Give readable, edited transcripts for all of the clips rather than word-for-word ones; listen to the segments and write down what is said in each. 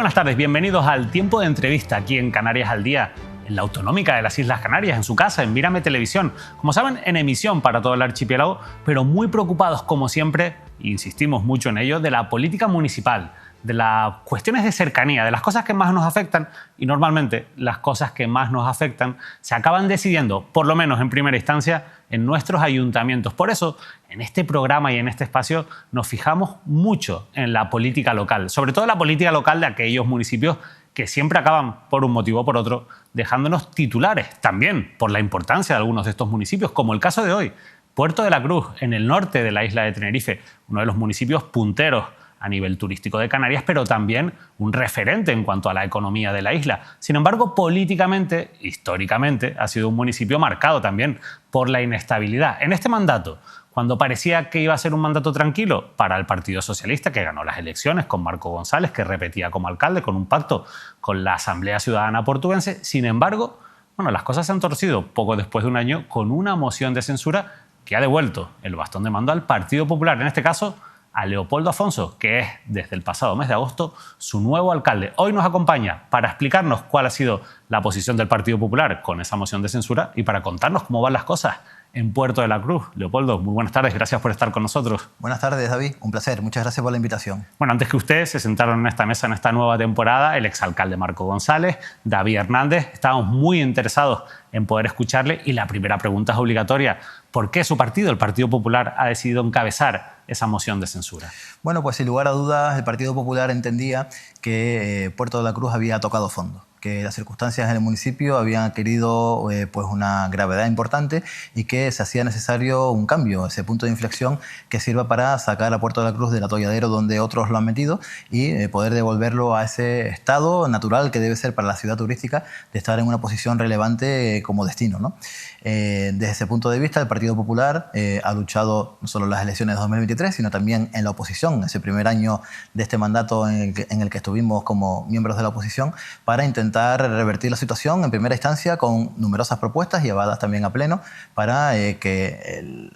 Muy buenas tardes, bienvenidos al Tiempo de Entrevista aquí en Canarias al Día, en la autonómica de las Islas Canarias, en su casa, en Mírame Televisión. Como saben, en emisión para todo el archipiélago, pero muy preocupados, como siempre, insistimos mucho en ello, de la política municipal, de las cuestiones de cercanía, de las cosas que más nos afectan, y normalmente las cosas que más nos afectan se acaban decidiendo, por lo menos en primera instancia, en nuestros ayuntamientos. Por eso, en este programa y en este espacio nos fijamos mucho en la política local, sobre todo la política local de aquellos municipios que siempre acaban, por un motivo o por otro, dejándonos titulares, también por la importancia de algunos de estos municipios, como el caso de hoy, Puerto de la Cruz, en el norte de la isla de Tenerife, uno de los municipios punteros a nivel turístico de Canarias, pero también un referente en cuanto a la economía de la isla. Sin embargo, políticamente, históricamente, ha sido un municipio marcado también por la inestabilidad. En este mandato, cuando parecía que iba a ser un mandato tranquilo para el Partido Socialista, que ganó las elecciones con Marco González, que repetía como alcalde, con un pacto con la Asamblea Ciudadana Portuense, sin embargo, las cosas se han torcido poco después de un año con una moción de censura que ha devuelto el bastón de mando al Partido Popular, en este caso a Leopoldo Afonso, que es desde el pasado mes de agosto su nuevo alcalde. Hoy nos acompaña para explicarnos cuál ha sido la posición del Partido Popular con esa moción de censura y para contarnos cómo van las cosas en Puerto de la Cruz. Leopoldo, muy buenas tardes, gracias por estar con nosotros. Buenas tardes, David, un placer, muchas gracias por la invitación. Bueno, antes que ustedes se sentaron en esta mesa en esta nueva temporada, el exalcalde Marco González, David Hernández, estábamos muy interesados en poder escucharle y la primera pregunta es obligatoria. ¿Por qué su partido, el Partido Popular, ha decidido encabezar esa moción de censura? Bueno, pues sin lugar a dudas el Partido Popular entendía que Puerto de la Cruz había tocado fondo, que las circunstancias en el municipio habían adquirido pues una gravedad importante y que se hacía necesario un cambio, ese punto de inflexión que sirva para sacar a Puerto de la Cruz del atolladero donde otros lo han metido y poder devolverlo a ese estado natural que debe ser para la ciudad turística de estar en una posición relevante como destino, ¿no? Desde ese punto de vista, el Partido Popular ha luchado no solo en las elecciones de 2023, sino también en la oposición, ese primer año de este mandato en el que estuvimos como miembros de la oposición, para intentar revertir la situación en primera instancia con numerosas propuestas llevadas también a pleno para que el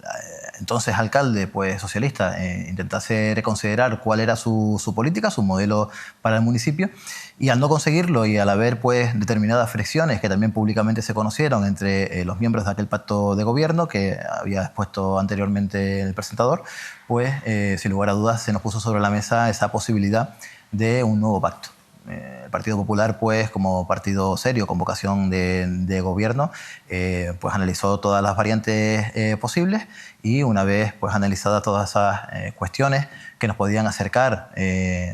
entonces alcalde pues, socialista intentase reconsiderar cuál era su política, su modelo para el municipio. Y al no conseguirlo y al haber pues, determinadas fricciones que también públicamente se conocieron entre los miembros de aquel pacto de gobierno que había expuesto anteriormente el presentador, pues sin lugar a dudas se nos puso sobre la mesa esa posibilidad de un nuevo pacto. El Partido Popular, pues, como partido serio con vocación de gobierno, pues analizó todas las variantes posibles y una vez pues, analizadas todas esas cuestiones que nos podían acercar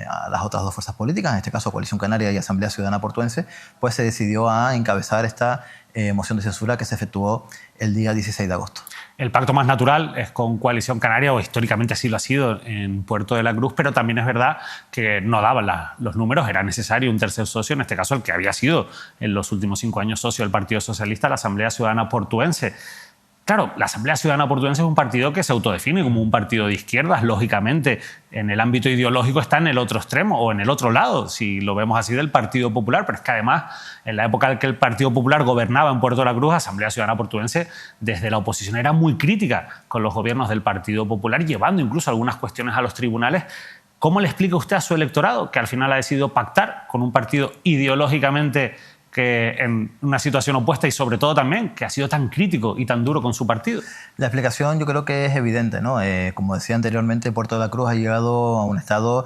a las otras dos fuerzas políticas, en este caso Coalición Canaria y Asamblea Ciudadana Portuense, pues se decidió a encabezar esta moción de censura que se efectuó el día 16 de agosto. El pacto más natural es con Coalición Canaria, o históricamente así lo ha sido en Puerto de la Cruz, pero también es verdad que no daban los números, era necesario un tercer socio, en este caso el que había sido en los últimos 5 años socio del Partido Socialista, la Asamblea Ciudadana Portuense. Claro, la Asamblea Ciudadana Portuense es un partido que se autodefine como un partido de izquierdas, lógicamente en el ámbito ideológico está en el otro extremo o en el otro lado, si lo vemos así, del Partido Popular, pero es que además en la época en que el Partido Popular gobernaba en Puerto de la Cruz, la Asamblea Ciudadana Portuense desde la oposición era muy crítica con los gobiernos del Partido Popular, llevando incluso algunas cuestiones a los tribunales. ¿Cómo le explica usted a su electorado que al final ha decidido pactar con un partido ideológicamente que en una situación opuesta y sobre todo también que ha sido tan crítico y tan duro con su partido? La explicación yo creo que es evidente, ¿no? Como decía anteriormente, Puerto de la Cruz ha llegado a un estado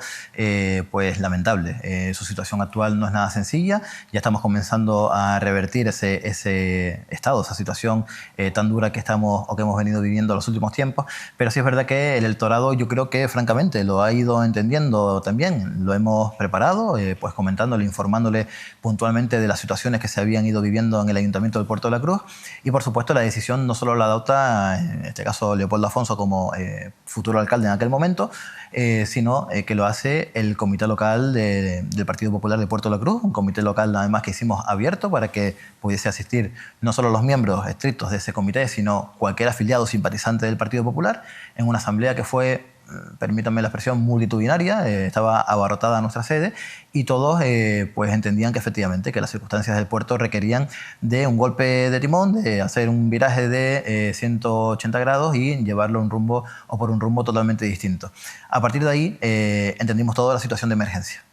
pues lamentable. Su situación actual no es nada sencilla, ya estamos comenzando a revertir ese estado, esa situación tan dura que estamos o que hemos venido viviendo en los últimos tiempos, pero sí es verdad que el electorado yo creo que francamente lo ha ido entendiendo también, lo hemos preparado, pues comentándole, informándole puntualmente de la situación que se habían ido viviendo en el Ayuntamiento de Puerto de la Cruz y por supuesto la decisión no solo la adopta en este caso Leopoldo Afonso como futuro alcalde en aquel momento, sino que lo hace el comité local del Partido Popular de Puerto de la Cruz, un comité local además que hicimos abierto para que pudiese asistir no solo los miembros estrictos de ese comité, sino cualquier afiliado simpatizante del Partido Popular, en una asamblea que fue, permítanme la expresión, multitudinaria, estaba abarrotada nuestra sede y todos pues entendían que efectivamente que las circunstancias del puerto requerían de un golpe de timón, de hacer un viraje de 180 grados y llevarlo por un rumbo totalmente distinto. A partir de ahí entendimos toda la situación de emergencia.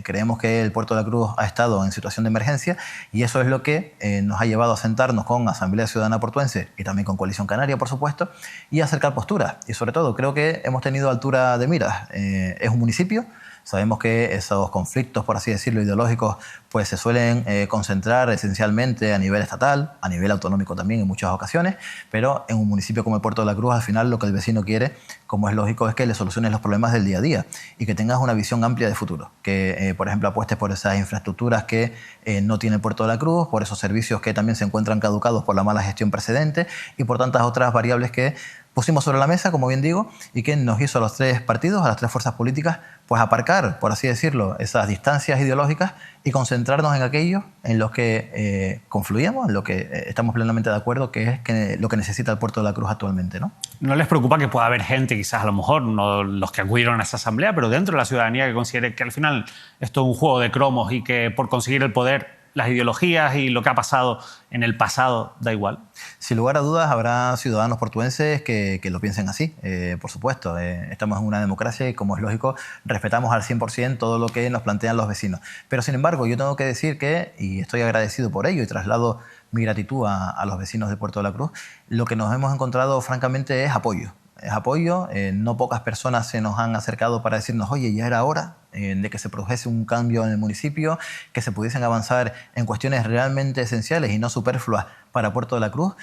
Creemos que el Puerto de la Cruz ha estado en situación de emergencia y eso es lo que nos ha llevado a sentarnos con Asamblea Ciudadana Portuense y también con Coalición Canaria, por supuesto, y a acercar posturas. Y sobre todo, creo que hemos tenido altura de miras. Es un municipio. Sabemos que esos conflictos, por así decirlo, ideológicos, pues se suelen concentrar esencialmente a nivel estatal, a nivel autonómico también en muchas ocasiones, pero en un municipio como el Puerto de la Cruz, al final lo que el vecino quiere, como es lógico, es que le soluciones los problemas del día a día y que tengas una visión amplia de futuro. Que, por ejemplo, apuestes por esas infraestructuras que no tiene el Puerto de la Cruz, por esos servicios que también se encuentran caducados por la mala gestión precedente y por tantas otras variables que pusimos sobre la mesa, como bien digo, y que nos hizo a los tres partidos, a las tres fuerzas políticas, pues aparcar, por así decirlo, esas distancias ideológicas y concentrarnos en aquello en los que confluíamos, en lo que estamos plenamente de acuerdo, que es lo que necesita el Puerto de la Cruz actualmente, ¿no? ¿No les preocupa que pueda haber gente, quizás a lo mejor, no los que acudieron a esa asamblea, pero dentro de la ciudadanía que considere que al final esto es un juego de cromos y que por conseguir el poder las ideologías y lo que ha pasado en el pasado da igual? Sin lugar a dudas habrá ciudadanos portuenses que lo piensen así, por supuesto. Estamos en una democracia y, como es lógico, respetamos al 100% todo lo que nos plantean los vecinos. Pero, sin embargo, yo tengo que decir que, y estoy agradecido por ello y traslado mi gratitud a los vecinos de Puerto de la Cruz, lo que nos hemos encontrado francamente es apoyo. Es apoyo, no pocas personas se nos han acercado para decirnos, oye, ya era hora de que se produjese un cambio en el municipio, que se pudiesen avanzar en cuestiones realmente esenciales y no superfluas para Puerto de la Cruz,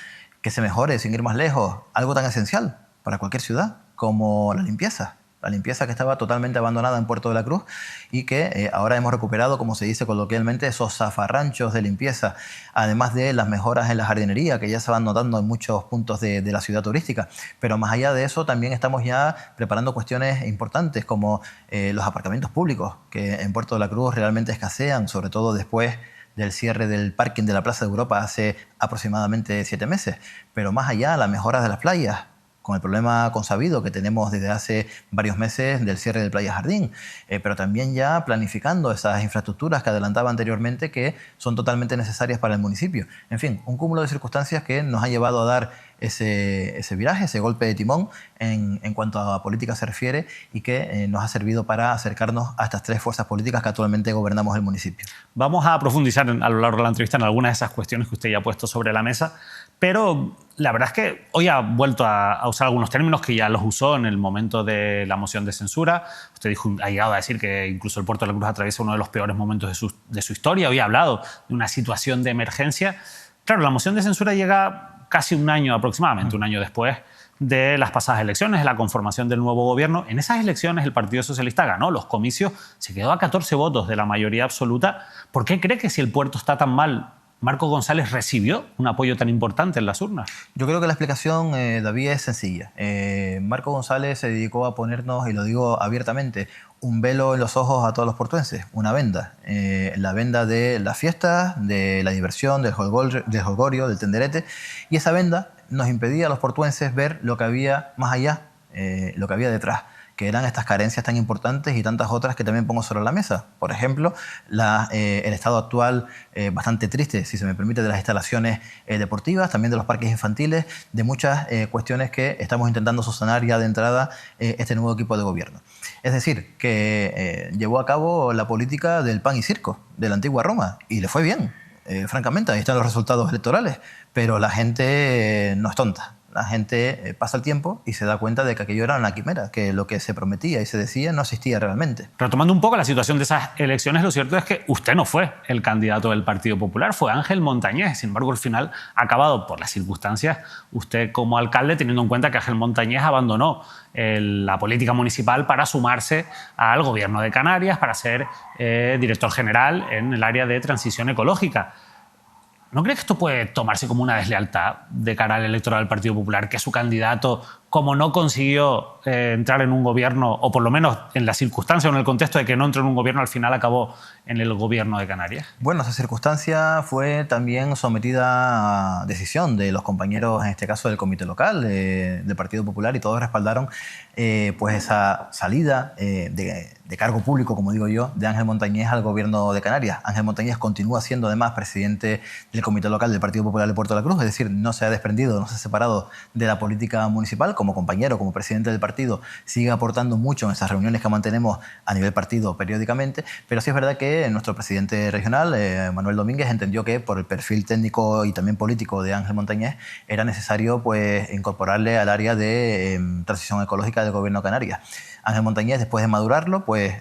que se mejore, sin ir más lejos, algo tan esencial para cualquier ciudad como la limpieza. La limpieza que estaba totalmente abandonada en Puerto de la Cruz y que ahora hemos recuperado, como se dice coloquialmente, esos zafarranchos de limpieza, además de las mejoras en la jardinería que ya se van notando en muchos puntos de la ciudad turística. Pero más allá de eso, también estamos ya preparando cuestiones importantes como los aparcamientos públicos, que en Puerto de la Cruz realmente escasean, sobre todo después del cierre del parking de la Plaza de Europa hace aproximadamente 7 meses. Pero más allá, las mejoras de las playas, con el problema consabido que tenemos desde hace varios meses del cierre del Playa Jardín, pero también ya planificando esas infraestructuras que adelantaba anteriormente que son totalmente necesarias para el municipio. En fin, un cúmulo de circunstancias que nos ha llevado a dar ese viraje, ese golpe de timón en cuanto a política se refiere y que nos ha servido para acercarnos a estas tres fuerzas políticas que actualmente gobernamos el municipio. Vamos a profundizar a lo largo de la entrevista en algunas de esas cuestiones que usted ya ha puesto sobre la mesa, pero la verdad es que hoy ha vuelto a usar algunos términos que ya los usó en el momento de la moción de censura. Usted ha llegado a decir que incluso el Puerto de la Cruz atraviesa uno de los peores momentos de su historia. Hoy ha hablado de una situación de emergencia. Claro, la moción de censura llega casi un año aproximadamente, un año después de las pasadas elecciones, de la conformación del nuevo gobierno. En esas elecciones el Partido Socialista ganó los comicios, se quedó a 14 votos de la mayoría absoluta. ¿Por qué cree que si el puerto está tan mal, Marco González recibió un apoyo tan importante en las urnas? Yo creo que la explicación, David, es sencilla. Marco González se dedicó a ponernos, y lo digo abiertamente, un velo en los ojos a todos los portuenses, una venda. La venda de las fiestas, de la diversión, del jolgorio, del tenderete. Y esa venda nos impedía a los portuenses ver lo que había más allá, lo que había detrás, que eran estas carencias tan importantes y tantas otras que también pongo sobre la mesa. Por ejemplo, el estado actual, bastante triste, si se me permite, de las instalaciones deportivas, también de los parques infantiles, de muchas cuestiones que estamos intentando subsanar ya de entrada este nuevo equipo de gobierno. Es decir, que llevó a cabo la política del pan y circo, de la antigua Roma, y le fue bien. Francamente, ahí están los resultados electorales, pero la gente no es tonta. La gente pasa el tiempo y se da cuenta de que aquello era una quimera, que lo que se prometía y se decía no existía realmente. Retomando un poco la situación de esas elecciones, lo cierto es que usted no fue el candidato del Partido Popular, fue Ángel Montañés. Sin embargo, al final ha acabado, por las circunstancias, usted como alcalde, teniendo en cuenta que Ángel Montañés abandonó la política municipal para sumarse al gobierno de Canarias, para ser director general en el área de transición ecológica. ¿No cree que esto puede tomarse como una deslealtad de cara al electorado del Partido Popular, que su candidato, como no consiguió entrar en un gobierno, o por lo menos en la circunstancia o en el contexto de que no entró en un gobierno, al final acabó en el gobierno de Canarias? Bueno, esa circunstancia fue también sometida a decisión de los compañeros, en este caso del comité local del Partido Popular, y todos respaldaron pues esa salida de cargo público, como digo yo, de Ángel Montañés al gobierno de Canarias. Ángel Montañés continúa siendo además presidente del comité local del Partido Popular de Puerto de la Cruz, es decir, no se ha desprendido, no se ha separado de la política municipal, como como compañero, como presidente del partido, sigue aportando mucho en esas reuniones que mantenemos a nivel partido periódicamente, pero sí es verdad que nuestro presidente regional, Manuel Domínguez, entendió que por el perfil técnico y también político de Ángel Montañés era necesario pues, incorporarle al área de transición ecológica del Gobierno de Canarias. Ángel Montañés, después de madurarlo, pues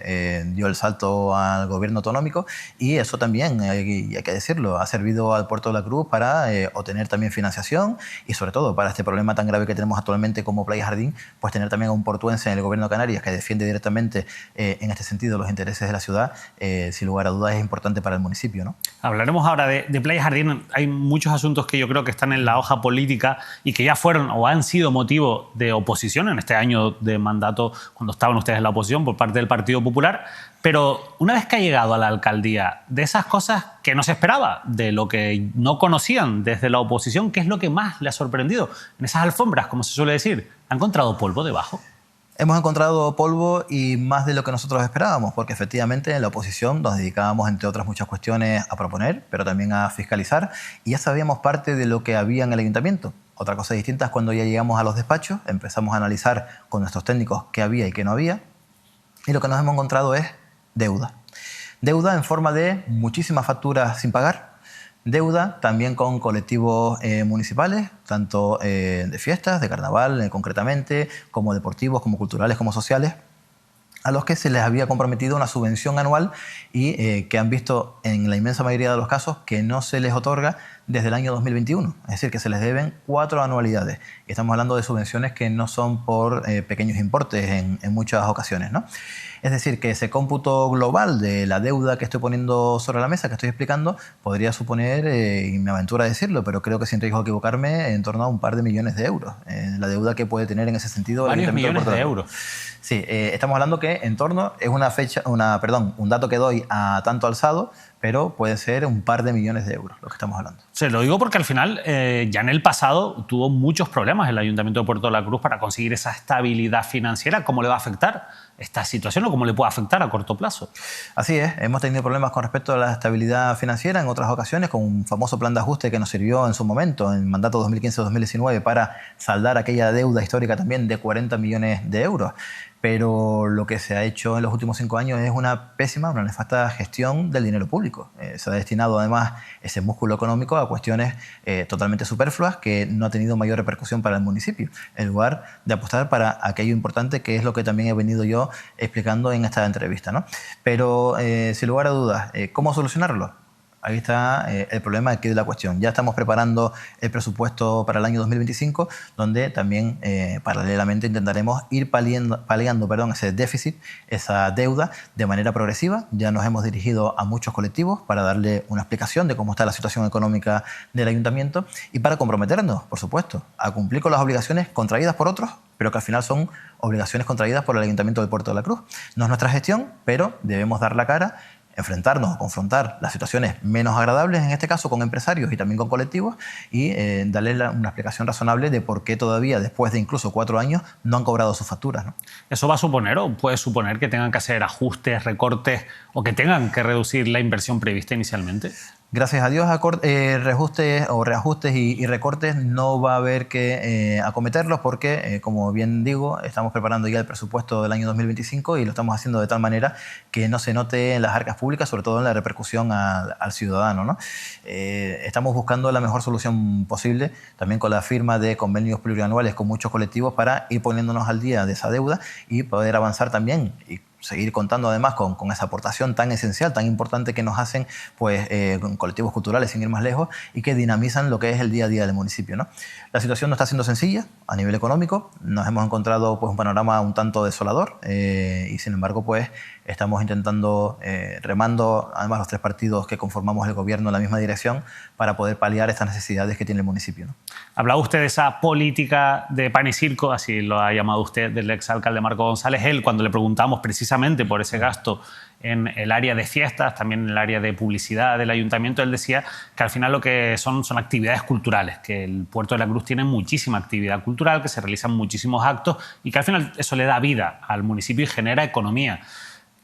dio el salto al gobierno autonómico y eso también, y hay que decirlo, ha servido al Puerto de la Cruz para obtener también financiación y sobre todo para este problema tan grave que tenemos actualmente como Playa Jardín, pues tener también a un portuense en el gobierno de Canarias que defiende directamente en este sentido los intereses de la ciudad, sin lugar a dudas es importante para el municipio, ¿no? Hablaremos ahora de Playa Jardín. Hay muchos asuntos que yo creo que están en la hoja política y que ya fueron o han sido motivo de oposición en este año de mandato cuando estaban ustedes en la oposición por parte del Partido Popular, pero una vez que ha llegado a la alcaldía, de esas cosas que no se esperaba, de lo que no conocían desde la oposición, ¿qué es lo que más le ha sorprendido? En esas alfombras, como se suele decir, ¿ha encontrado polvo debajo? Hemos encontrado polvo y más de lo que nosotros esperábamos, porque efectivamente en la oposición nos dedicábamos, entre otras muchas cuestiones, a proponer, pero también a fiscalizar, y ya sabíamos parte de lo que había en el ayuntamiento. Otra cosa distinta es cuando ya llegamos a los despachos, empezamos a analizar con nuestros técnicos qué había y qué no había, y lo que nos hemos encontrado es deuda. Deuda en forma de muchísimas facturas sin pagar, deuda también con colectivos municipales, tanto de fiestas, de carnaval concretamente, como deportivos, como culturales, como sociales, a los que se les había comprometido una subvención anual y que han visto en la inmensa mayoría de los casos que no se les otorga desde el año 2021. Es decir, que se les deben 4 anualidades. Y estamos hablando de subvenciones que no son por pequeños importes en muchas ocasiones, ¿no? Es decir, que ese cómputo global de la deuda que estoy poniendo sobre la mesa, que estoy explicando, podría suponer, y me aventuro a decirlo, pero creo que sin riesgo de equivocarme, en torno a un par de millones de euros. La deuda que puede tener en ese sentido... Varios millones de euros. Sí, estamos hablando que en torno, es un dato que doy a tanto alzado, pero puede ser un par de millones de euros lo que estamos hablando. Se lo digo porque al final, ya en el pasado, tuvo muchos problemas el Ayuntamiento de Puerto de la Cruz para conseguir esa estabilidad financiera. ¿Cómo le va a afectar esta situación o cómo le puede afectar a corto plazo? Así es, hemos tenido problemas con respecto a la estabilidad financiera en otras ocasiones, con un famoso plan de ajuste que nos sirvió en su momento, en el mandato 2015-2019, para saldar aquella deuda histórica también de 40 millones de euros. Pero lo que se ha hecho en los últimos 5 años es una pésima, una nefasta gestión del dinero público. Se ha destinado además ese músculo económico a cuestiones totalmente superfluas que no ha tenido mayor repercusión para el municipio, en lugar de apostar para aquello importante que es lo que también he venido yo explicando en esta entrevista, ¿no? Pero sin lugar a dudas, ¿cómo solucionarlo? Ahí está el problema aquí de la cuestión. Ya estamos preparando el presupuesto para el año 2025, donde también paralelamente intentaremos ir paliando ese déficit, esa deuda, de manera progresiva. Ya nos hemos dirigido a muchos colectivos para darle una explicación de cómo está la situación económica del ayuntamiento y para comprometernos, por supuesto, a cumplir con las obligaciones contraídas por otros, pero que al final son obligaciones contraídas por el Ayuntamiento del Puerto de la Cruz. No es nuestra gestión, pero debemos dar la cara, enfrentarnos o confrontar las situaciones menos agradables, en este caso con empresarios y también con colectivos, y darle una explicación razonable de por qué todavía, después de incluso 4 años, no han cobrado sus facturas, ¿no? ¿Eso va a suponer o puede suponer que tengan que hacer ajustes, recortes o que tengan que reducir la inversión prevista inicialmente? Gracias a Dios, reajustes y recortes no va a haber que acometerlos porque, como bien digo, estamos preparando ya el presupuesto del año 2025 y lo estamos haciendo de tal manera que no se note en las arcas públicas, sobre todo en la repercusión al ciudadano, ¿no? Estamos buscando la mejor solución posible, también con la firma de convenios plurianuales con muchos colectivos para ir poniéndonos al día de esa deuda y poder avanzar también y seguir contando además con esa aportación tan esencial, tan importante que nos hacen pues, colectivos culturales, sin ir más lejos, y que dinamizan lo que es el día a día del municipio, ¿no? La situación no está siendo sencilla a nivel económico, nos hemos encontrado pues, un panorama un tanto desolador y sin embargo pues, estamos intentando, remando además los 3 partidos que conformamos el gobierno en la misma dirección para poder paliar estas necesidades que tiene el municipio, ¿no? Hablaba usted de esa política de pan y circo, así lo ha llamado usted, del exalcalde Marco González. Él, cuando le preguntamos precisamente por ese gasto en el área de fiestas, también en el área de publicidad del ayuntamiento, él decía que al final lo que son actividades culturales, que el Puerto de la Cruz tiene muchísima actividad cultural, que se realizan muchísimos actos y que al final eso le da vida al municipio y genera economía.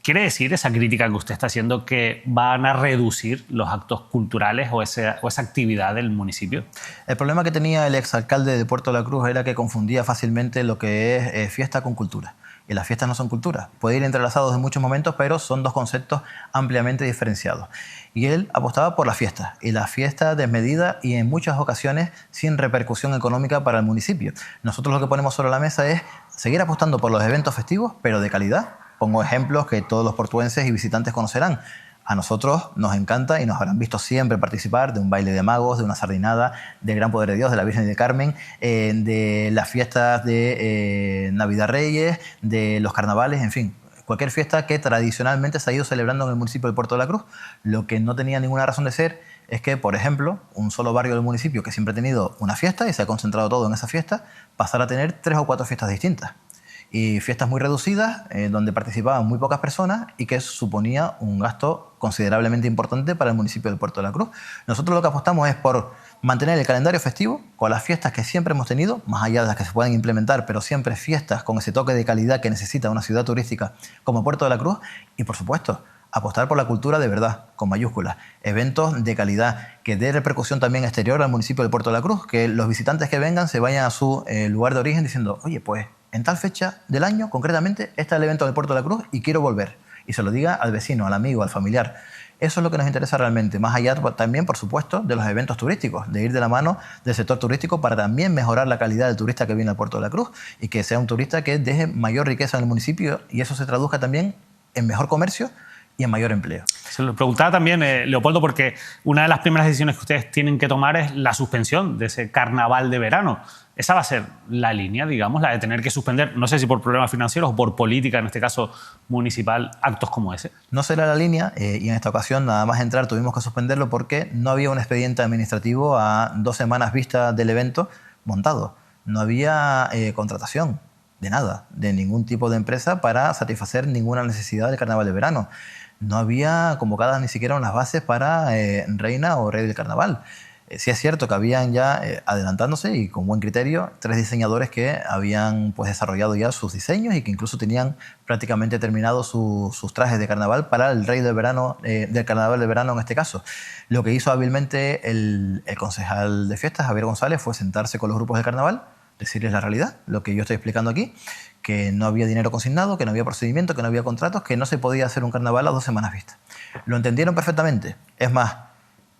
¿Quiere decir esa crítica que usted está haciendo que van a reducir los actos culturales o esa actividad del municipio? El problema que tenía el exalcalde de Puerto de la Cruz era que confundía fácilmente lo que es fiesta con cultura. Y las fiestas no son cultura. Puede ir entrelazados en muchos momentos, pero son dos conceptos ampliamente diferenciados. Y él apostaba por la fiesta, y la fiesta desmedida y en muchas ocasiones sin repercusión económica para el municipio. Nosotros lo que ponemos sobre la mesa es seguir apostando por los eventos festivos, pero de calidad. Pongo ejemplos que todos los portuenses y visitantes conocerán. A nosotros nos encanta y nos habrán visto siempre participar de un baile de magos, de una sardinada, del Gran Poder de Dios, de la Virgen del Carmen, de las fiestas de Navidad Reyes, de los carnavales, en fin. Cualquier fiesta que tradicionalmente se ha ido celebrando en el municipio de Puerto de la Cruz. Lo que no tenía ninguna razón de ser es que, por ejemplo, un solo barrio del municipio que siempre ha tenido una fiesta y se ha concentrado todo en esa fiesta, pasara a tener 3 o 4 fiestas distintas. Y fiestas muy reducidas, donde participaban muy pocas personas y que suponía un gasto considerablemente importante para el municipio de Puerto de la Cruz. Nosotros lo que apostamos es por mantener el calendario festivo con las fiestas que siempre hemos tenido, más allá de las que se pueden implementar, pero siempre fiestas con ese toque de calidad que necesita una ciudad turística como Puerto de la Cruz y, por supuesto, apostar por la cultura de verdad, con mayúsculas, eventos de calidad, que dé repercusión también exterior al municipio de Puerto de la Cruz, que los visitantes que vengan se vayan a su lugar de origen diciendo, oye, pues en tal fecha del año, concretamente, está el evento del Puerto de la Cruz y quiero volver. Y se lo diga al vecino, al amigo, al familiar. Eso es lo que nos interesa realmente, más allá también, por supuesto, de los eventos turísticos, de ir de la mano del sector turístico para también mejorar la calidad del turista que viene al Puerto de la Cruz y que sea un turista que deje mayor riqueza en el municipio y eso se traduzca también en mejor comercio y en mayor empleo. Se lo preguntaba también, Leopoldo, porque una de las primeras decisiones que ustedes tienen que tomar es la suspensión de ese carnaval de verano. Esa va a ser la línea, digamos, la de tener que suspender, no sé si por problemas financieros o por política, en este caso municipal, actos como ese. No será la línea y en esta ocasión nada más entrar tuvimos que suspenderlo porque no había un expediente administrativo a 2 semanas vista del evento montado. No había contratación de nada, de ningún tipo de empresa para satisfacer ninguna necesidad del carnaval de verano. No había convocadas ni siquiera unas bases para reina o rey del carnaval. Sí es cierto que habían ya, adelantándose y con buen criterio, 3 diseñadores que habían pues, desarrollado ya sus diseños y que incluso tenían prácticamente terminados sus trajes de carnaval para el rey del verano, del carnaval de verano en este caso. Lo que hizo hábilmente el concejal de fiestas, Javier González, fue sentarse con los grupos de carnaval, decirles la realidad, lo que yo estoy explicando aquí, que no había dinero consignado, que no había procedimiento, que no había contratos, que no se podía hacer un carnaval a 2 semanas vista. Lo entendieron perfectamente. Es más,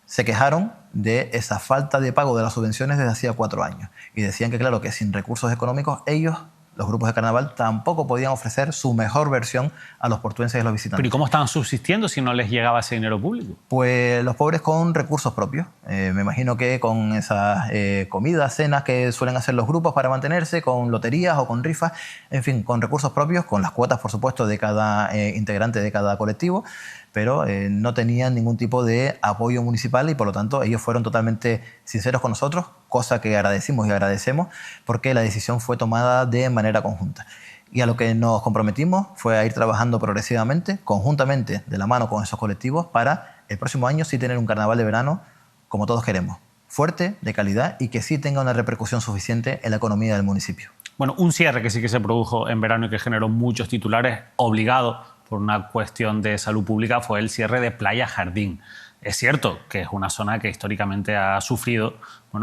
se quejaron de esa falta de pago de las subvenciones desde hacía 4 años. Y decían que, claro, que sin recursos económicos, ellos, los grupos de carnaval, tampoco podían ofrecer su mejor versión a los portuenses y a los visitantes. ¿Pero y cómo estaban subsistiendo si no les llegaba ese dinero público? Pues los pobres con recursos propios. Me imagino que con esas comidas, cenas que suelen hacer los grupos para mantenerse, con loterías o con rifas, en fin, con recursos propios, con las cuotas, por supuesto, de cada integrante de cada colectivo, pero no tenían ningún tipo de apoyo municipal y por lo tanto ellos fueron totalmente sinceros con nosotros, cosa que agradecimos y agradecemos porque la decisión fue tomada de manera conjunta. Y a lo que nos comprometimos fue a ir trabajando progresivamente, conjuntamente, de la mano con esos colectivos, para el próximo año sí tener un carnaval de verano como todos queremos, fuerte, de calidad y que sí tenga una repercusión suficiente en la economía del municipio. Bueno, un cierre que sí que se produjo en verano y que generó muchos titulares obligado por una cuestión de salud pública fue el cierre de Playa Jardín. Es cierto que es una zona que históricamente ha sufrido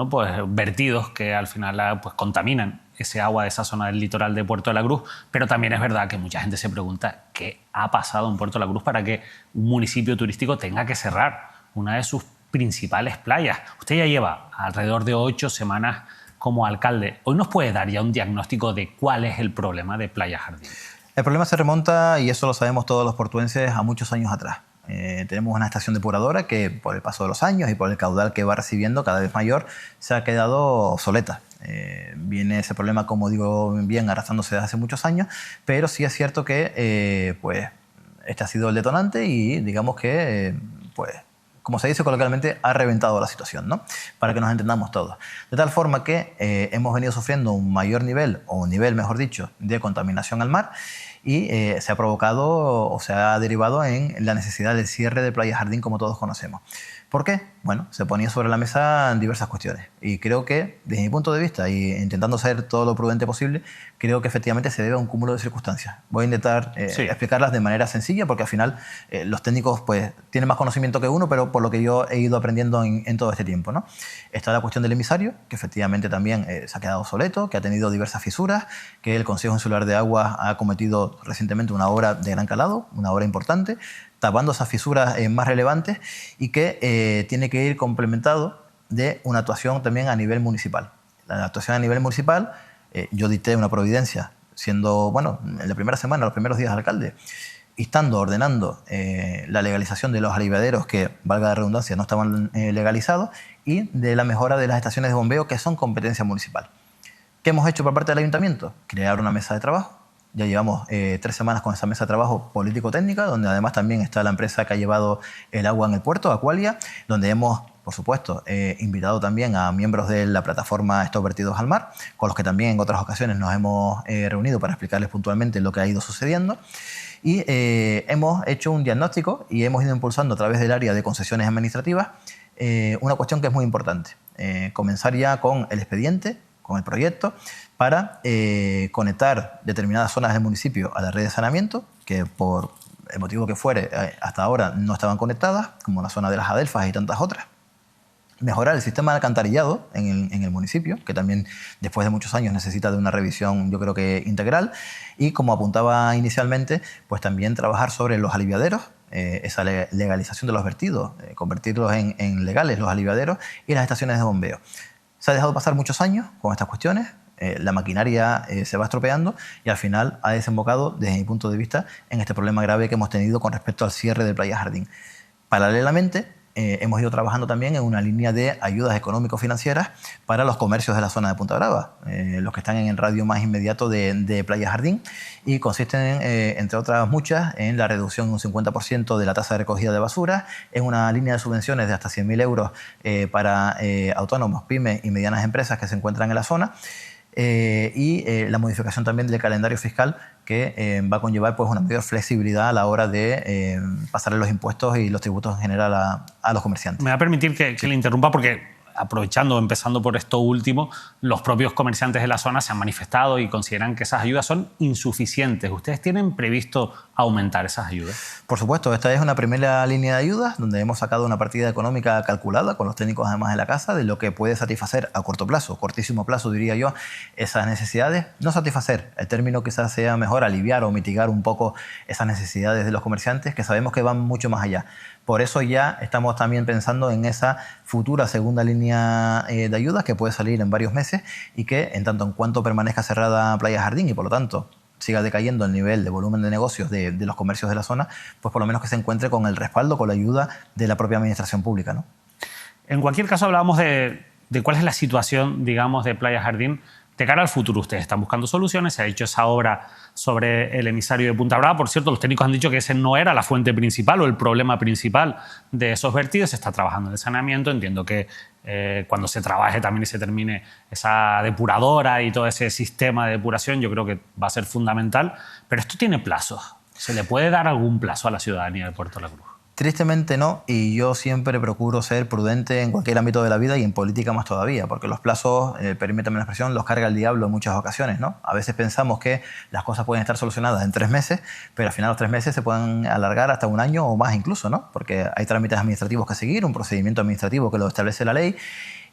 pues, vertidos que al final pues, contaminan ese agua de esa zona del litoral de Puerto de la Cruz, pero también es verdad que mucha gente se pregunta qué ha pasado en Puerto de la Cruz para que un municipio turístico tenga que cerrar una de sus principales playas. Usted ya lleva alrededor de 8 semanas como alcalde. ¿Hoy nos puede dar ya un diagnóstico de cuál es el problema de Playa Jardín? El problema se remonta, y eso lo sabemos todos los portuenses, a muchos años atrás. Tenemos una estación depuradora que por el paso de los años y por el caudal que va recibiendo cada vez mayor se ha quedado obsoleta. Viene ese problema, como digo bien, arrastrándose desde hace muchos años, pero sí es cierto que pues, este ha sido el detonante y digamos que, pues, como se dice coloquialmente, ha reventado la situación, ¿no? Para que nos entendamos todos. De tal forma que hemos venido sufriendo un mayor nivel, o un nivel, mejor dicho, de contaminación al mar y se ha provocado o se ha derivado en la necesidad del cierre de Playa Jardín como todos conocemos. ¿Por qué? Bueno, se ponía sobre la mesa diversas cuestiones y creo que, desde mi punto de vista y intentando ser todo lo prudente posible, creo que efectivamente se debe a un cúmulo de circunstancias. Voy a intentar explicarlas de manera sencilla porque al final los técnicos pues, tienen más conocimiento que uno, pero por lo que yo he ido aprendiendo en todo este tiempo, ¿no? Está la cuestión del emisario, que efectivamente también se ha quedado obsoleto, que ha tenido diversas fisuras, que el Consejo Insular de Aguas ha cometido recientemente una obra de gran calado, una obra importante, tapando esas fisuras más relevantes y que tiene que ir complementado de una actuación también a nivel municipal. La actuación a nivel municipal, yo dicté una providencia, siendo, bueno, en la primera semana, los primeros días de alcalde, instando, ordenando la legalización de los aliviaderos que, valga la redundancia, no estaban legalizados y de la mejora de las estaciones de bombeo que son competencia municipal. ¿Qué hemos hecho por parte del ayuntamiento? Crear una mesa de trabajo. Ya llevamos 3 semanas con esa mesa de trabajo político-técnica, donde además también está la empresa que ha llevado el agua en el puerto, Aqualia, donde hemos, por supuesto, invitado también a miembros de la plataforma Stop Vertidos al Mar, con los que también en otras ocasiones nos hemos reunido para explicarles puntualmente lo que ha ido sucediendo. Y hemos hecho un diagnóstico y hemos ido impulsando a través del área de concesiones administrativas una cuestión que es muy importante. Comenzar ya con el expediente, con el proyecto, para conectar determinadas zonas del municipio a la red de saneamiento, que por el motivo que fuere, hasta ahora no estaban conectadas, como la zona de las Adelfas y tantas otras. Mejorar el sistema de alcantarillado en el municipio, que también después de muchos años necesita de una revisión, yo creo que integral. Y como apuntaba inicialmente, pues también trabajar sobre los aliviaderos, esa legalización de los vertidos, convertirlos en legales los aliviaderos y las estaciones de bombeo. Se ha dejado pasar muchos años con estas cuestiones, la maquinaria se va estropeando y al final ha desembocado, desde mi punto de vista, en este problema grave que hemos tenido con respecto al cierre de Playa Jardín. Paralelamente, hemos ido trabajando también en una línea de ayudas económico-financieras para los comercios de la zona de Punta Brava, los que están en el radio más inmediato de Playa Jardín, y consisten, entre otras muchas, en la reducción en un 50% de la tasa de recogida de basura, en una línea de subvenciones de hasta 100.000 euros para autónomos, pymes y medianas empresas que se encuentran en la zona, y la modificación también del calendario fiscal que va a conllevar pues, una mayor flexibilidad a la hora de pasarle los impuestos y los tributos en general a los comerciantes. Me va a permitir que le interrumpa porque, aprovechando, empezando por esto último, los propios comerciantes de la zona se han manifestado y consideran que esas ayudas son insuficientes. ¿Ustedes tienen previsto aumentar esas ayudas? Por supuesto, esta es una primera línea de ayudas donde hemos sacado una partida económica calculada con los técnicos además de la casa de lo que puede satisfacer a corto plazo, cortísimo plazo diría yo, esas necesidades. No satisfacer, el término quizás sea mejor aliviar o mitigar un poco esas necesidades de los comerciantes que sabemos que van mucho más allá. Por eso ya estamos también pensando en esa futura segunda línea de ayudas que puede salir en varios meses y que en tanto en cuanto permanezca cerrada Playa Jardín y por lo tanto siga decayendo el nivel de volumen de negocios de los comercios de la zona, pues por lo menos que se encuentre con el respaldo, con la ayuda de la propia administración pública, ¿no? En cualquier caso hablábamos de cuál es la situación, digamos, de Playa Jardín de cara al futuro. Ustedes están buscando soluciones, se ha hecho esa obra sobre el emisario de Punta Brava. Por cierto, los técnicos han dicho que ese no era la fuente principal o el problema principal de esos vertidos. Se está trabajando en el saneamiento. Entiendo que cuando se trabaje también y se termine esa depuradora y todo ese sistema de depuración, yo creo que va a ser fundamental. Pero esto tiene plazos. ¿Se le puede dar algún plazo a la ciudadanía de Puerto La Cruz? Tristemente no, y yo siempre procuro ser prudente en cualquier ámbito de la vida y en política más todavía, porque los plazos, permítame la expresión, los carga el diablo en muchas ocasiones, ¿no? A veces pensamos que las cosas pueden estar solucionadas en 3 meses, pero al final los 3 meses se pueden alargar hasta 1 año o más incluso, ¿no? Porque hay trámites administrativos que seguir, un procedimiento administrativo que lo establece la ley,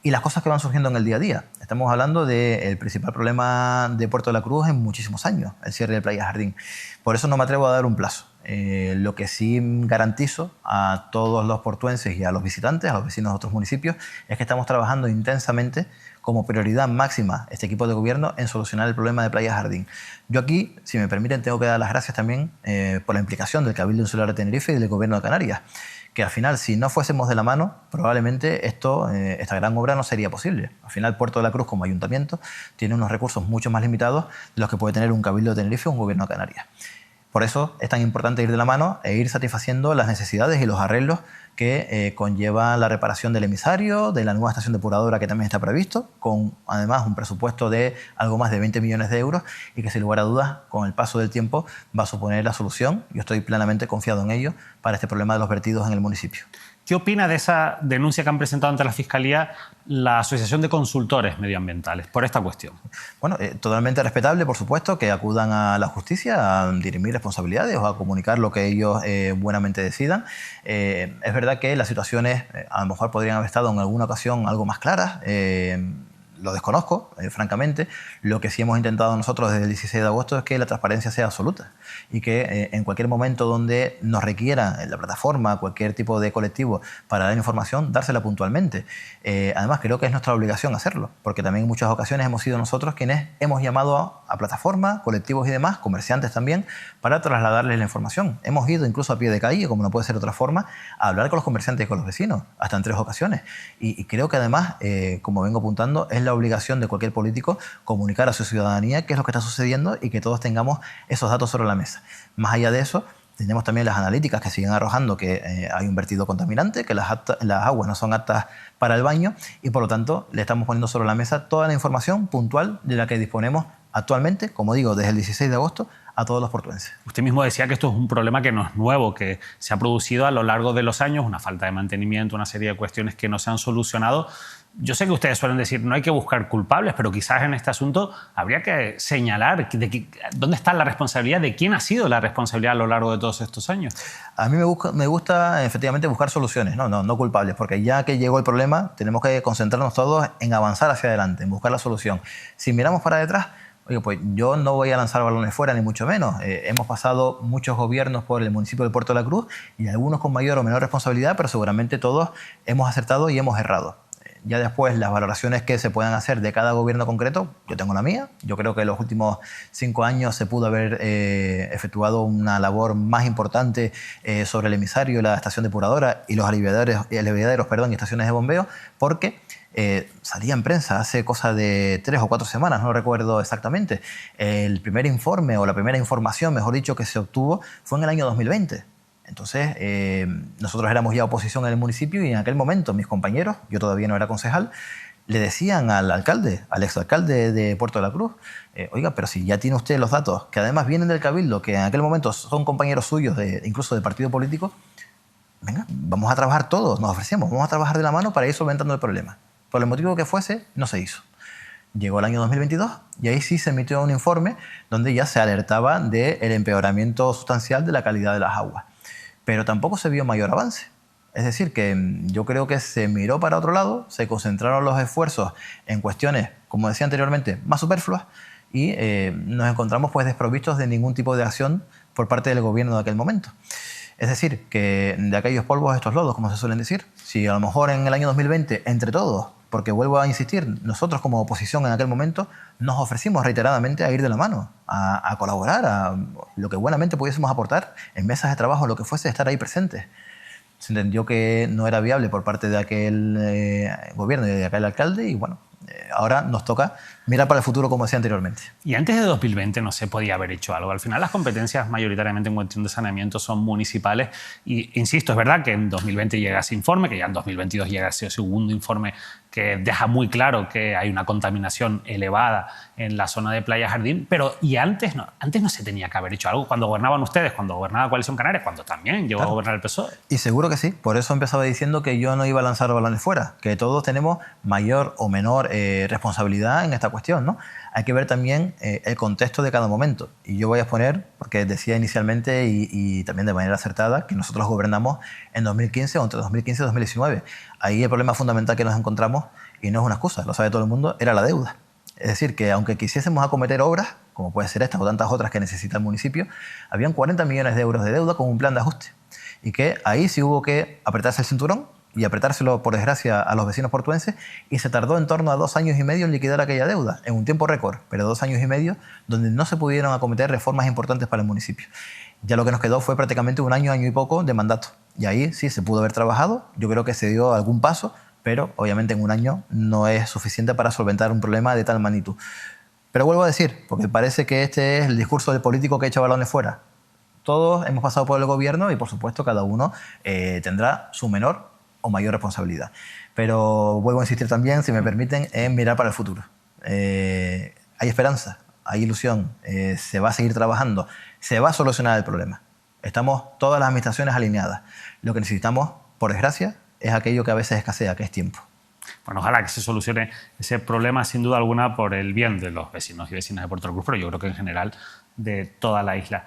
y las cosas que van surgiendo en el día a día. Estamos hablando del principal problema de Puerto de la Cruz en muchísimos años, el cierre de Playa Jardín. Por eso no me atrevo a dar un plazo. Lo que sí garantizo a todos los portuenses y a los visitantes, a los vecinos de otros municipios, es que estamos trabajando intensamente como prioridad máxima este equipo de gobierno en solucionar el problema de Playa Jardín. Yo aquí, si me permiten, tengo que dar las gracias también por la implicación del Cabildo Insular de Tenerife y del Gobierno de Canarias, que al final, si no fuésemos de la mano, probablemente esta gran obra no sería posible. Al final, Puerto de la Cruz, como ayuntamiento, tiene unos recursos mucho más limitados de los que puede tener un Cabildo de Tenerife o un Gobierno de Canarias. Por eso es tan importante ir de la mano e ir satisfaciendo las necesidades y los arreglos que conlleva la reparación del emisario, de la nueva estación depuradora que también está previsto, con además un presupuesto de algo más de 20 millones de euros y que sin lugar a dudas, con el paso del tiempo, va a suponer la solución. Yo estoy plenamente confiado en ello para este problema de los vertidos en el municipio. ¿Qué opina de esa denuncia que han presentado ante la Fiscalía la Asociación de Consultores Medioambientales por esta cuestión? Bueno, totalmente respetable, por supuesto, que acudan a la justicia a dirimir responsabilidades o a comunicar lo que ellos buenamente decidan. Es verdad que las situaciones a lo mejor podrían haber estado en alguna ocasión algo más claras. Lo desconozco, francamente. Lo que sí hemos intentado nosotros desde el 16 de agosto es que la transparencia sea absoluta y que en cualquier momento donde nos requiera la plataforma, cualquier tipo de colectivo para dar información, dársela puntualmente. Además, creo que es nuestra obligación hacerlo, porque también en muchas ocasiones hemos sido nosotros quienes hemos llamado a plataformas, colectivos y demás, comerciantes también, para trasladarles la información. Hemos ido incluso a pie de calle, como no puede ser de otra forma, a hablar con los comerciantes y con los vecinos, hasta en 3 ocasiones. Y creo que además, como vengo apuntando, es la obligación de cualquier político comunicar a su ciudadanía qué es lo que está sucediendo y que todos tengamos esos datos sobre la mesa. Más allá de eso, tenemos también las analíticas que siguen arrojando que hay un vertido contaminante, que las aguas no son aptas para el baño y por lo tanto le estamos poniendo sobre la mesa toda la información puntual de la que disponemos actualmente, como digo, desde el 16 de agosto a todos los portuenses. Usted mismo decía que esto es un problema que no es nuevo, que se ha producido a lo largo de los años, una falta de mantenimiento, una serie de cuestiones que no se han solucionado. Yo sé que ustedes suelen decir no hay que buscar culpables, pero quizás en este asunto habría que señalar dónde está la responsabilidad, de quién ha sido la responsabilidad a lo largo de todos estos años. A mí me gusta efectivamente buscar soluciones, no culpables, porque ya que llegó el problema tenemos que concentrarnos todos en avanzar hacia adelante, en buscar la solución. Si miramos para detrás, oye, pues yo no voy a lanzar balones fuera, ni mucho menos. Hemos pasado muchos gobiernos por el municipio de Puerto de la Cruz y algunos con mayor o menor responsabilidad, pero seguramente todos hemos acertado y hemos errado. Ya después, las valoraciones que se puedan hacer de cada gobierno concreto, yo tengo la mía. Yo creo que en los últimos 5 años se pudo haber efectuado una labor más importante sobre el emisario, la estación depuradora y los aliviaderos, y estaciones de bombeo, porque salía en prensa hace cosa de 3 o 4 semanas, no recuerdo exactamente. El primer informe o la primera información, mejor dicho, que se obtuvo fue en el año 2020. Entonces, nosotros éramos ya oposición en el municipio y en aquel momento mis compañeros, yo todavía no era concejal, le decían al alcalde, al exalcalde de Puerto de la Cruz, oiga, pero si ya tiene usted los datos, que además vienen del Cabildo, que en aquel momento son compañeros suyos, incluso de partido político, venga, vamos a trabajar todos, nos ofrecemos, vamos a trabajar de la mano para ir solventando el problema. Por el motivo que fuese, no se hizo. Llegó el año 2022 y ahí sí se emitió un informe donde ya se alertaba del empeoramiento sustancial de la calidad de las aguas. Pero tampoco se vio mayor avance. Es decir, que yo creo que se miró para otro lado, se concentraron los esfuerzos en cuestiones, como decía anteriormente, más superfluas y nos encontramos pues desprovistos de ningún tipo de acción por parte del gobierno de aquel momento. Es decir, que de aquellos polvos estos lodos, como se suelen decir. Si a lo mejor en el año 2020, entre todos, porque vuelvo a insistir, nosotros como oposición en aquel momento nos ofrecimos reiteradamente a ir de la mano, a colaborar, a lo que buenamente pudiésemos aportar en mesas de trabajo, lo que fuese, estar ahí presentes. Se entendió que no era viable por parte de aquel gobierno y de aquel alcalde y bueno, ahora nos toca mirar para el futuro como decía anteriormente. Y antes de 2020 no se podía haber hecho algo. Al final las competencias mayoritariamente en cuestión de saneamiento son municipales y insisto, es verdad que en 2020 llega ese informe, que ya en 2022 llega ese segundo informe que deja muy claro que hay una contaminación elevada en la zona de Playa Jardín, pero y antes no se tenía que haber hecho algo cuando gobernaban ustedes, cuando gobernaba Coalición Canaria, cuando también llegó a gobernar el PSOE. Y seguro que sí, por eso empezaba diciendo que yo no iba a lanzar balones fuera, que todos tenemos mayor o menor responsabilidad en esta cuestión, ¿no? Hay que ver también el contexto de cada momento. Y yo voy a exponer, porque decía inicialmente y también de manera acertada, que nosotros gobernamos en 2015 o entre 2015 y 2019. Ahí el problema fundamental que nos encontramos, y no es una excusa, lo sabe todo el mundo, era la deuda. Es decir, que aunque quisiésemos acometer obras, como puede ser esta o tantas otras que necesita el municipio, habían 40 millones de euros de deuda con un plan de ajuste. Y que ahí sí hubo que apretarse el cinturón y apretárselo, por desgracia, a los vecinos portuenses, y se tardó en torno a 2 años y medio en liquidar aquella deuda, en un tiempo récord, pero 2 años y medio donde no se pudieron acometer reformas importantes para el municipio. Ya lo que nos quedó fue prácticamente un año y poco de mandato. Y ahí sí se pudo haber trabajado, yo creo que se dio algún paso, pero obviamente en un año no es suficiente para solventar un problema de tal magnitud. Pero vuelvo a decir, porque parece que este es el discurso del político que echa balones fuera. Todos hemos pasado por el gobierno y por supuesto cada uno tendrá su menor o mayor responsabilidad. Pero vuelvo a insistir también, si me permiten, en mirar para el futuro. Hay esperanza, hay ilusión, se va a seguir trabajando, se va a solucionar el problema. Estamos todas las administraciones alineadas. Lo que necesitamos por desgracia, es aquello que a veces escasea, que es tiempo. Bueno, ojalá que se solucione ese problema, sin duda alguna, por el bien de los vecinos y vecinas de Puerto La Cruz, pero yo creo que en general de toda la isla.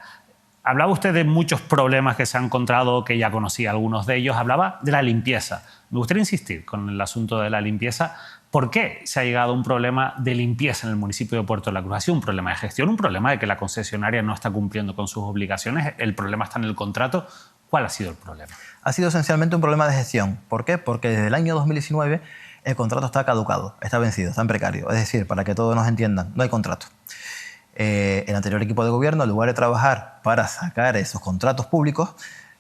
Hablaba usted de muchos problemas que se han encontrado, que ya conocía algunos de ellos. Hablaba de la limpieza. Me gustaría insistir con el asunto de la limpieza. ¿Por qué se ha llegado a un problema de limpieza en el municipio de Puerto La Cruz? ¿Ha sido un problema de gestión, un problema de que la concesionaria no está cumpliendo con sus obligaciones? ¿El problema está en el contrato? ¿Cuál ha sido el problema? Ha sido esencialmente un problema de gestión. ¿Por qué? Porque desde el año 2019 el contrato está caducado, está vencido, está en precario. Es decir, para que todos nos entiendan, no hay contrato. El anterior equipo de gobierno, en lugar de trabajar para sacar esos contratos públicos,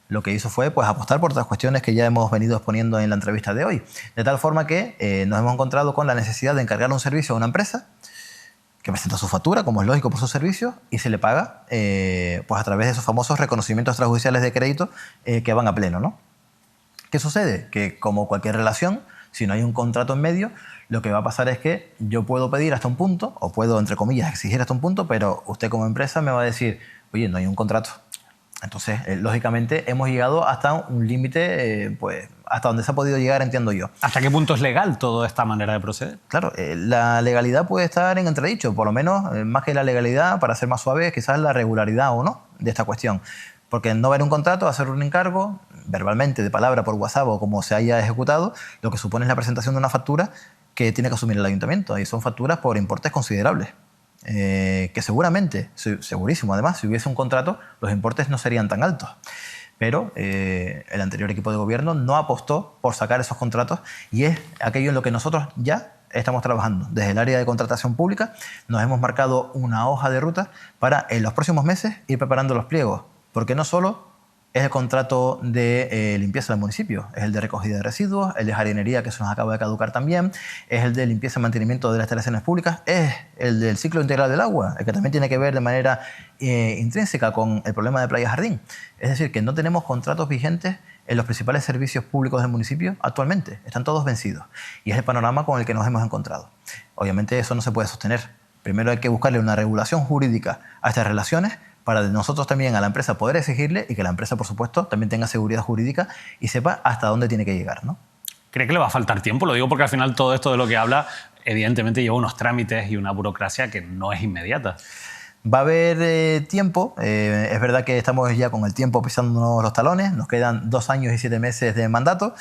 lo que hizo fue pues, apostar por otras cuestiones que ya hemos venido exponiendo en la entrevista de hoy. De tal forma que nos hemos encontrado con la necesidad de encargar un servicio a una empresa que presenta su factura, como es lógico, por sus servicios, y se le paga pues a través de esos famosos reconocimientos extrajudiciales de crédito que van a pleno, ¿no? ¿Qué sucede? Que como cualquier relación, si no hay un contrato en medio, lo que va a pasar es que yo puedo pedir hasta un punto, o puedo, entre comillas, exigir hasta un punto, pero usted como empresa me va a decir, oye, no hay un contrato. Entonces, lógicamente, hemos llegado hasta un límite, pues, hasta donde se ha podido llegar, entiendo yo. ¿Hasta qué punto es legal toda esta manera de proceder? Claro, la legalidad puede estar en entredicho, por lo menos, más que la legalidad, para ser más suave, quizás la regularidad o no de esta cuestión. Porque no haber un contrato, hacer un encargo, verbalmente, de palabra, por WhatsApp o como se haya ejecutado, lo que supone es la presentación de una factura que tiene que asumir el ayuntamiento. Y son facturas por importes considerables. Que seguramente, segurísimo además, si hubiese un contrato, los importes no serían tan altos. Pero el anterior equipo de gobierno no apostó por sacar esos contratos y es aquello en lo que nosotros ya estamos trabajando. Desde el área de contratación pública nos hemos marcado una hoja de ruta para en los próximos meses ir preparando los pliegos. Porque no solo es el contrato de limpieza del municipio, es el de recogida de residuos, el de jardinería que se nos acaba de caducar también, es el de limpieza y mantenimiento de las instalaciones públicas, es el del ciclo integral del agua, el que también tiene que ver de manera intrínseca con el problema de Playa Jardín. Es decir, que no tenemos contratos vigentes en los principales servicios públicos del municipio actualmente, están todos vencidos y es el panorama con el que nos hemos encontrado. Obviamente eso no se puede sostener. Primero hay que buscarle una regulación jurídica a estas relaciones para nosotros también a la empresa poder exigirle y que la empresa, por supuesto, también tenga seguridad jurídica y sepa hasta dónde tiene que llegar, ¿no? ¿Cree que le va a faltar tiempo? Lo digo porque al final todo esto de lo que habla, evidentemente lleva unos trámites y una burocracia que no es inmediata. Va a haber tiempo. Es verdad que estamos ya con el tiempo pisándonos los talones. Nos quedan 2 años y 7 meses de mandato.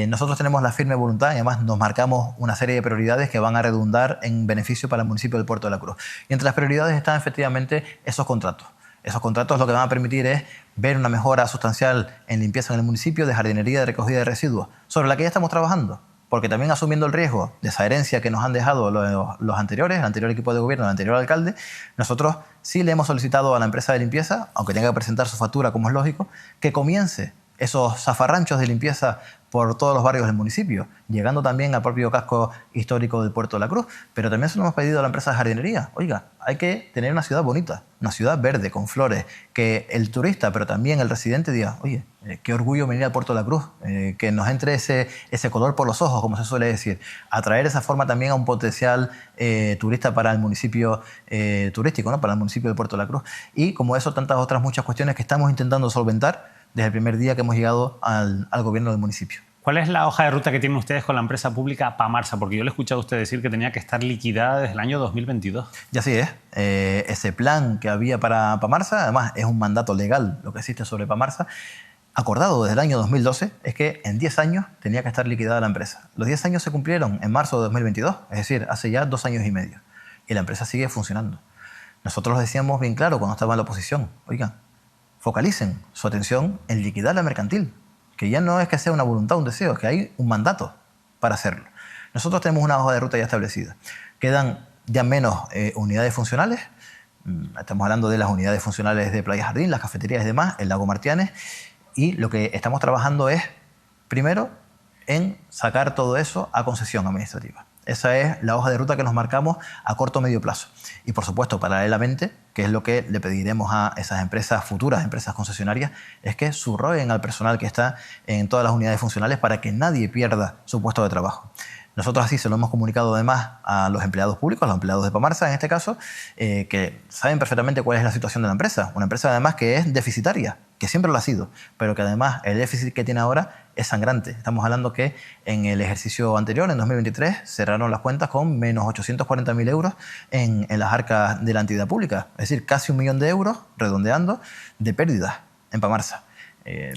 Nosotros tenemos la firme voluntad y además nos marcamos una serie de prioridades que van a redundar en beneficio para el municipio del Puerto de la Cruz. Y entre las prioridades están efectivamente esos contratos. Esos contratos lo que van a permitir es ver una mejora sustancial en limpieza en el municipio, de jardinería, de recogida de residuos, sobre la que ya estamos trabajando. Porque también asumiendo el riesgo de esa herencia que nos han dejado los anteriores, el anterior equipo de gobierno, el anterior alcalde, nosotros sí le hemos solicitado a la empresa de limpieza, aunque tenga que presentar su factura como es lógico, que comience esos zafarranchos de limpieza por todos los barrios del municipio, llegando también al propio casco histórico del Puerto de la Cruz. Pero también se lo hemos pedido a la empresa de jardinería. Oiga, hay que tener una ciudad bonita, una ciudad verde, con flores, que el turista, pero también el residente diga, oye, qué orgullo venir al Puerto de la Cruz, que nos entre ese color por los ojos, como se suele decir. Atraer esa forma también a un potencial turista para el municipio turístico, ¿no? Para el municipio del Puerto de la Cruz. Y como eso, tantas otras muchas cuestiones que estamos intentando solventar desde el primer día que hemos llegado al gobierno del municipio. ¿Cuál es la hoja de ruta que tienen ustedes con la empresa pública Pamarsa? Porque yo le he escuchado a usted decir que tenía que estar liquidada desde el año 2022. Y así es. Ese plan que había para Pamarsa, además es un mandato legal lo que existe sobre Pamarsa, acordado desde el año 2012, es que en 10 años tenía que estar liquidada la empresa. Los 10 años se cumplieron en marzo de 2022, es decir, hace ya 2 años y medio. Y la empresa sigue funcionando. Nosotros lo decíamos bien claro cuando estaba en la oposición. Oigan, focalicen su atención en liquidar la mercantil, que ya no es que sea una voluntad, un deseo, es que hay un mandato para hacerlo. Nosotros tenemos una hoja de ruta ya establecida. Quedan ya menos unidades funcionales. Estamos hablando de las unidades funcionales de Playa Jardín, las cafeterías y demás, el Lago Martianes. Y lo que estamos trabajando es, primero, en sacar todo eso a concesión administrativa. Esa es la hoja de ruta que nos marcamos a corto o medio plazo. Y por supuesto, paralelamente, que es lo que le pediremos a esas empresas, futuras empresas concesionarias, es que subroguen al personal que está en todas las unidades funcionales para que nadie pierda su puesto de trabajo. Nosotros así se lo hemos comunicado además a los empleados públicos, a los empleados de Pamarsa en este caso, que saben perfectamente cuál es la situación de la empresa. Una empresa además que es deficitaria, que siempre lo ha sido, pero que además el déficit que tiene ahora es sangrante. Estamos hablando que en el ejercicio anterior, en 2023, cerraron las cuentas con menos 840.000 euros en las arcas de la entidad pública. Es decir, casi 1 millón de euros, redondeando, de pérdidas en Pamarsa.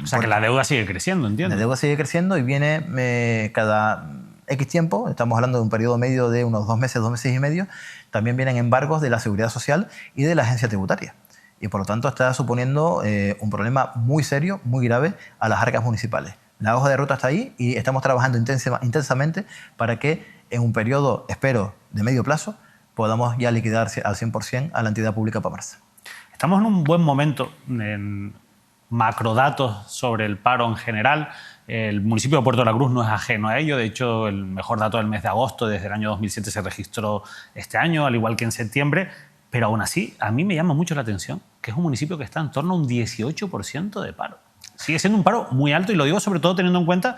O sea que la deuda sigue creciendo, entiendo. La deuda sigue creciendo y viene cada X tiempo, estamos hablando de un periodo medio de unos 2 meses y medio, también vienen embargos de la Seguridad Social y de la Agencia Tributaria. Y por lo tanto está suponiendo un problema muy serio, muy grave a las arcas municipales. La hoja de ruta está ahí y estamos trabajando intensamente para que en un periodo, espero, de medio plazo, podamos ya liquidar al 100% a la entidad pública Pamarsa. Estamos en un buen momento en macrodatos sobre el paro en general. El municipio de Puerto de la Cruz no es ajeno a ello. De hecho, el mejor dato del mes de agosto desde el año 2007 se registró este año, al igual que en septiembre. Pero aún así, a mí me llama mucho la atención que es un municipio que está en torno a un 18% de paro. Sigue siendo un paro muy alto y lo digo sobre todo teniendo en cuenta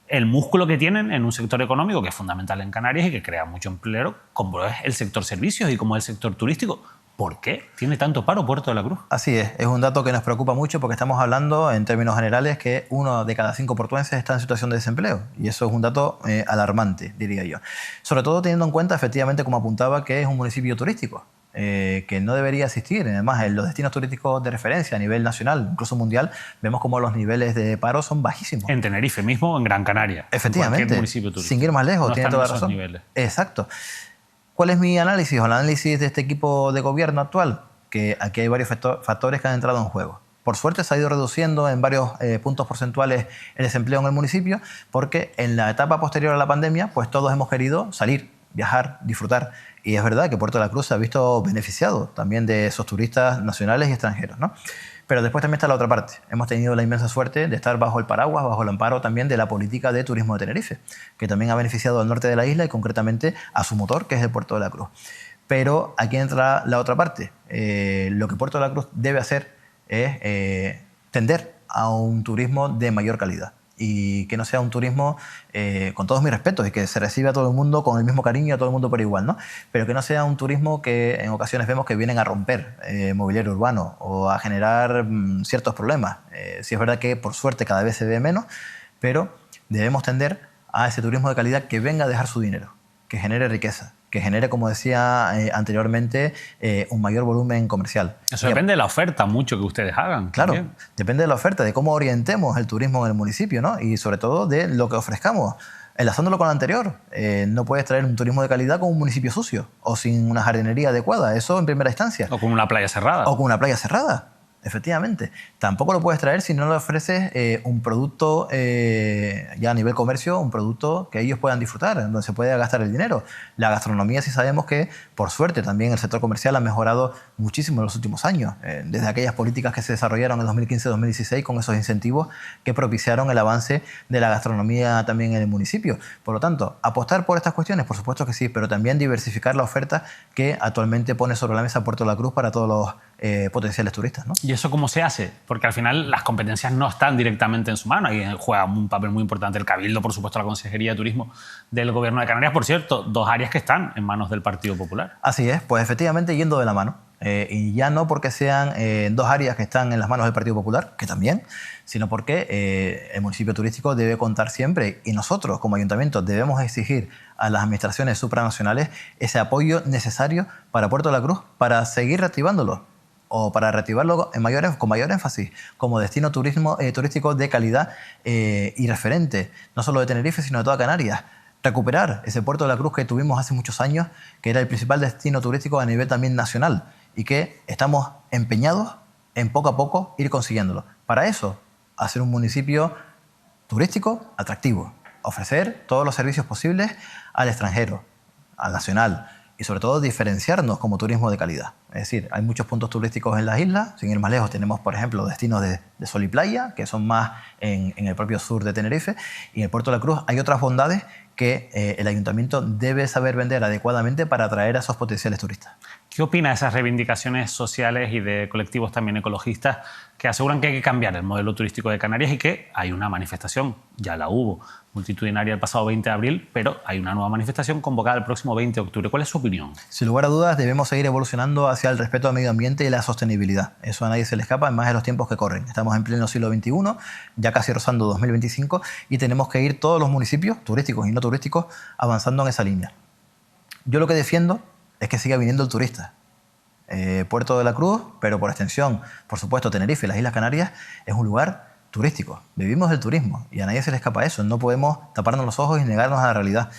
el músculo que tienen en un sector económico que es fundamental en Canarias y que crea mucho empleo, como es el sector servicios y como es el sector turístico. ¿Por qué tiene tanto paro Puerto de la Cruz? Así es un dato que nos preocupa mucho porque estamos hablando en términos generales que 1 de cada 5 portuenses está en situación de desempleo y eso es un dato alarmante, diría yo. Sobre todo teniendo en cuenta, efectivamente, como apuntaba, que es un municipio turístico, que no debería existir. Además, en los destinos turísticos de referencia a nivel nacional, incluso mundial, vemos como los niveles de paro son bajísimos. En Tenerife mismo, en Gran Canaria. Efectivamente, municipio turístico. Sin ir más lejos, no tiene toda la esos razón. Niveles. Exacto. ¿Cuál es mi análisis o el análisis de este equipo de gobierno actual? Que aquí hay varios factores que han entrado en juego. Por suerte se ha ido reduciendo en varios puntos porcentuales el desempleo en el municipio porque en la etapa posterior a la pandemia pues todos hemos querido salir, viajar, disfrutar. Y es verdad que Puerto de la Cruz se ha visto beneficiado también de esos turistas nacionales y extranjeros, ¿no? Pero después también está la otra parte. Hemos tenido la inmensa suerte de estar bajo el paraguas, bajo el amparo también de la política de turismo de Tenerife, que también ha beneficiado al norte de la isla y concretamente a su motor, que es el Puerto de la Cruz. Pero aquí entra la otra parte. Lo que Puerto de la Cruz debe hacer es tender a un turismo de mayor calidad y que no sea un turismo, con todos mis respetos, y que se reciba a todo el mundo con el mismo cariño, a todo el mundo por igual, ¿no? Pero que no sea un turismo que en ocasiones vemos que vienen a romper mobiliario urbano o a generar ciertos problemas. Sí es verdad que por suerte cada vez se ve menos, pero debemos tender a ese turismo de calidad que venga a dejar su dinero, que genere riqueza, que genere, como decía anteriormente, un mayor volumen comercial. Eso depende de la oferta mucho que ustedes hagan. Claro, también. Depende de la oferta, de cómo orientemos el turismo en el municipio, ¿no? Y sobre todo de lo que ofrezcamos. Enlazándolo con lo anterior, no puedes traer un turismo de calidad con un municipio sucio o sin una jardinería adecuada, eso en primera instancia. O con una playa cerrada. O con una playa cerrada. Efectivamente. Tampoco lo puedes traer si no le ofreces un producto, ya a nivel comercio, un producto que ellos puedan disfrutar, donde se pueda gastar el dinero. La gastronomía sí sabemos que, por suerte, también el sector comercial ha mejorado muchísimo en los últimos años, desde aquellas políticas que se desarrollaron en 2015-2016 con esos incentivos que propiciaron el avance de la gastronomía también en el municipio. Por lo tanto, apostar por estas cuestiones, por supuesto que sí, pero también diversificar la oferta que actualmente pone sobre la mesa Puerto de la Cruz para todos los potenciales turistas, ¿no? ¿Y eso cómo se hace? Porque al final las competencias no están directamente en su mano. Ahí juega un papel muy importante el Cabildo, por supuesto, la Consejería de Turismo del Gobierno de Canarias. Por cierto, 2 áreas que están en manos del Partido Popular. Así es, pues efectivamente yendo de la mano. Y ya no porque sean 2 áreas que están en las manos del Partido Popular, que también, sino porque el municipio turístico debe contar siempre, y nosotros como ayuntamiento debemos exigir a las administraciones supranacionales ese apoyo necesario para Puerto de la Cruz para seguir reactivándolo, o para reactivarlo con mayor énfasis como destino turístico de calidad y referente, no solo de Tenerife, sino de toda Canarias. Recuperar ese Puerto de la Cruz que tuvimos hace muchos años, que era el principal destino turístico a nivel también nacional y que estamos empeñados en poco a poco ir consiguiéndolo. Para eso, hacer un municipio turístico atractivo, ofrecer todos los servicios posibles al extranjero, al nacional, y sobre todo diferenciarnos como turismo de calidad. Es decir, hay muchos puntos turísticos en las islas, sin ir más lejos tenemos, por ejemplo, destinos de sol y playa, que son más en el propio sur de Tenerife, y en el Puerto de la Cruz hay otras bondades que el ayuntamiento debe saber vender adecuadamente para atraer a esos potenciales turistas. ¿Qué opina de esas reivindicaciones sociales y de colectivos también ecologistas que aseguran que hay que cambiar el modelo turístico de Canarias y que hay una manifestación, ya la hubo, multitudinaria el pasado 20 de abril, pero hay una nueva manifestación convocada el próximo 20 de octubre? ¿Cuál es su opinión? Sin lugar a dudas, debemos seguir evolucionando hacia el respeto al medio ambiente y la sostenibilidad. Eso a nadie se le escapa, en más de los tiempos que corren. Estamos en pleno siglo XXI, ya casi rozando 2025, y tenemos que ir todos los municipios, turísticos y no turísticos, avanzando en esa línea. Yo lo que defiendo es que siga viniendo el turista. Puerto de la Cruz, pero por extensión, por supuesto, Tenerife y las Islas Canarias, es un lugar turístico. Vivimos del turismo y a nadie se le escapa eso. No podemos taparnos los ojos y negarnos a la realidad.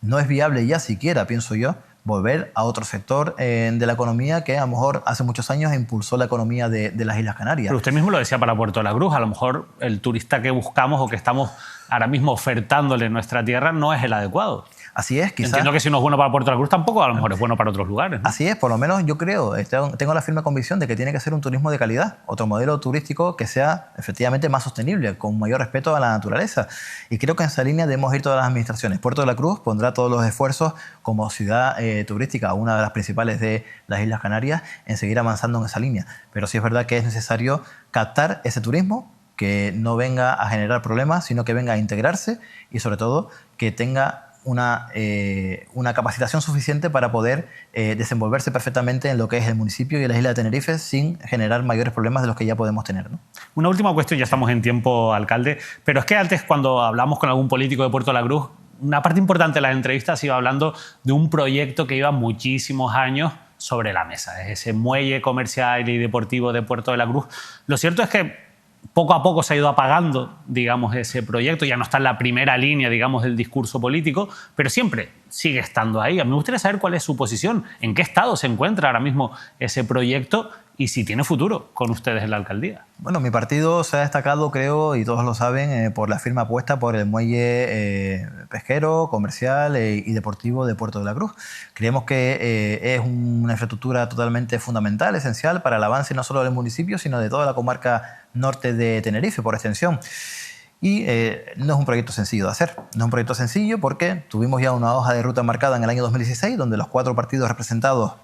No es viable ya siquiera, pienso yo, volver a otro sector de la economía que a lo mejor hace muchos años impulsó la economía de las Islas Canarias. Pero usted mismo lo decía para Puerto de la Cruz, a lo mejor el turista que buscamos o que estamos ahora mismo ofertándole en nuestra tierra no es el adecuado. Así es, quizás. Entiendo que si no es bueno para Puerto de la Cruz, tampoco a lo mejor es bueno para otros lugares, ¿no? Así es, por lo menos yo creo, tengo la firme convicción de que tiene que ser un turismo de calidad, otro modelo turístico que sea efectivamente más sostenible, con mayor respeto a la naturaleza. Y creo que en esa línea debemos ir todas las administraciones. Puerto de la Cruz pondrá todos los esfuerzos como ciudad turística, una de las principales de las Islas Canarias, en seguir avanzando en esa línea. Pero sí es verdad que es necesario captar ese turismo, que no venga a generar problemas, sino que venga a integrarse y sobre todo que tenga una capacitación suficiente para poder desenvolverse perfectamente en lo que es el municipio y la isla de Tenerife sin generar mayores problemas de los que ya podemos tener, ¿no? Una última cuestión, ya estamos en tiempo, alcalde, pero es que antes cuando hablamos con algún político de Puerto de la Cruz, una parte importante de las entrevistas iba hablando de un proyecto que iba muchísimos años sobre la mesa, ese muelle comercial y deportivo de Puerto de la Cruz. Lo cierto es que poco a poco se ha ido apagando, digamos, ese proyecto, ya no está en la primera línea, digamos, del discurso político, pero siempre sigue estando ahí. A mí me gustaría saber cuál es su posición, en qué estado se encuentra ahora mismo ese proyecto y si tiene futuro con ustedes en la alcaldía. Bueno, mi partido se ha destacado, creo, y todos lo saben, por la firme apuesta por el muelle pesquero, comercial y deportivo de Puerto de la Cruz. Creemos que es una infraestructura totalmente fundamental, esencial para el avance no solo del municipio, sino de toda la comarca norte de Tenerife, por extensión. Y no es un proyecto sencillo de hacer. No es un proyecto sencillo porque tuvimos ya una hoja de ruta marcada en el año 2016, donde los 4 partidos representados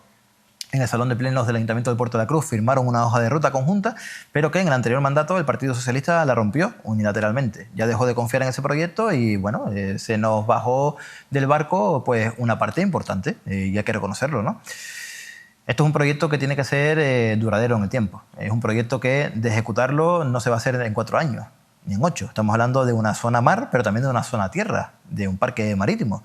en el Salón de Plenos del Ayuntamiento de Puerto de la Cruz firmaron una hoja de ruta conjunta, pero que en el anterior mandato el Partido Socialista la rompió unilateralmente. Ya dejó de confiar en ese proyecto y bueno, se nos bajó del barco pues una parte importante, y hay que reconocerlo, ¿no? Esto es un proyecto que tiene que ser duradero en el tiempo. Es un proyecto que de ejecutarlo no se va a hacer en 4 años, ni en 8. Estamos hablando de una zona mar, pero también de una zona tierra, de un parque marítimo.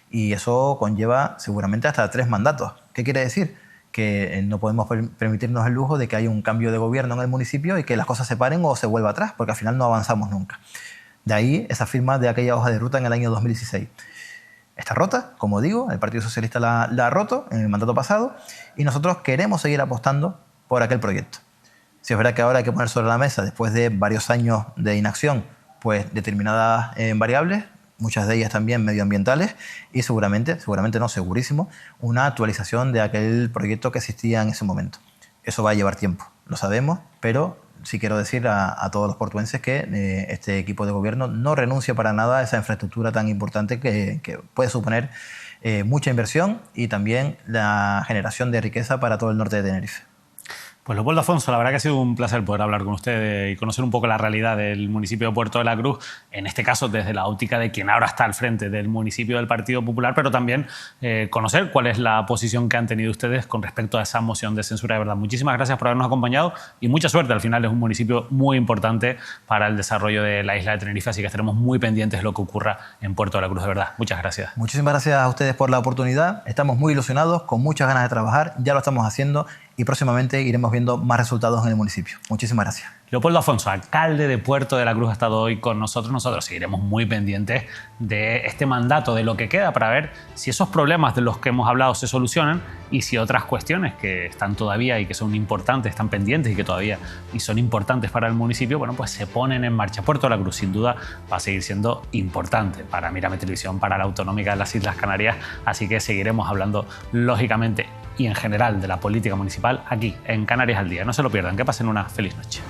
Y eso conlleva seguramente hasta 3 mandatos. ¿Qué quiere decir? Que no podemos permitirnos el lujo de que haya un cambio de gobierno en el municipio y que las cosas se paren o se vuelva atrás, porque al final no avanzamos nunca. De ahí esa firma de aquella hoja de ruta en el año 2016. Está rota, como digo, el Partido Socialista la ha roto en el mandato pasado y nosotros queremos seguir apostando por aquel proyecto. Si es verdad que ahora hay que poner sobre la mesa, después de varios años de inacción, pues determinadas variables, muchas de ellas también medioambientales, y seguramente no, segurísimo, una actualización de aquel proyecto que existía en ese momento. Eso va a llevar tiempo, lo sabemos, pero sí quiero decir a todos los portuenses que este equipo de gobierno no renuncia para nada a esa infraestructura tan importante que puede suponer mucha inversión y también la generación de riqueza para todo el norte de Tenerife. Pues Leopoldo Afonso, la verdad que ha sido un placer poder hablar con usted y conocer un poco la realidad del municipio de Puerto de la Cruz, en este caso desde la óptica de quien ahora está al frente del municipio del Partido Popular, pero también conocer cuál es la posición que han tenido ustedes con respecto a esa moción de censura. De verdad, muchísimas gracias por habernos acompañado y mucha suerte. Al final es un municipio muy importante para el desarrollo de la isla de Tenerife, así que estaremos muy pendientes de lo que ocurra en Puerto de la Cruz. De verdad, muchas gracias. Muchísimas gracias a ustedes por la oportunidad. Estamos muy ilusionados, con muchas ganas de trabajar, ya lo estamos haciendo y próximamente iremos viendo más resultados en el municipio. Muchísimas gracias. Leopoldo Afonso, alcalde de Puerto de la Cruz, ha estado hoy con nosotros. Nosotros seguiremos muy pendientes de este mandato, de lo que queda, para ver si esos problemas de los que hemos hablado se solucionan y si otras cuestiones que están todavía y que son importantes, están pendientes y que todavía y son importantes para el municipio, bueno, pues se ponen en marcha. Puerto de la Cruz, sin duda, va a seguir siendo importante para Mírame Televisión, para la autonómica de las Islas Canarias, así que seguiremos hablando, lógicamente, y en general de la política municipal aquí en Canarias al Día. No se lo pierdan, que pasen una feliz noche.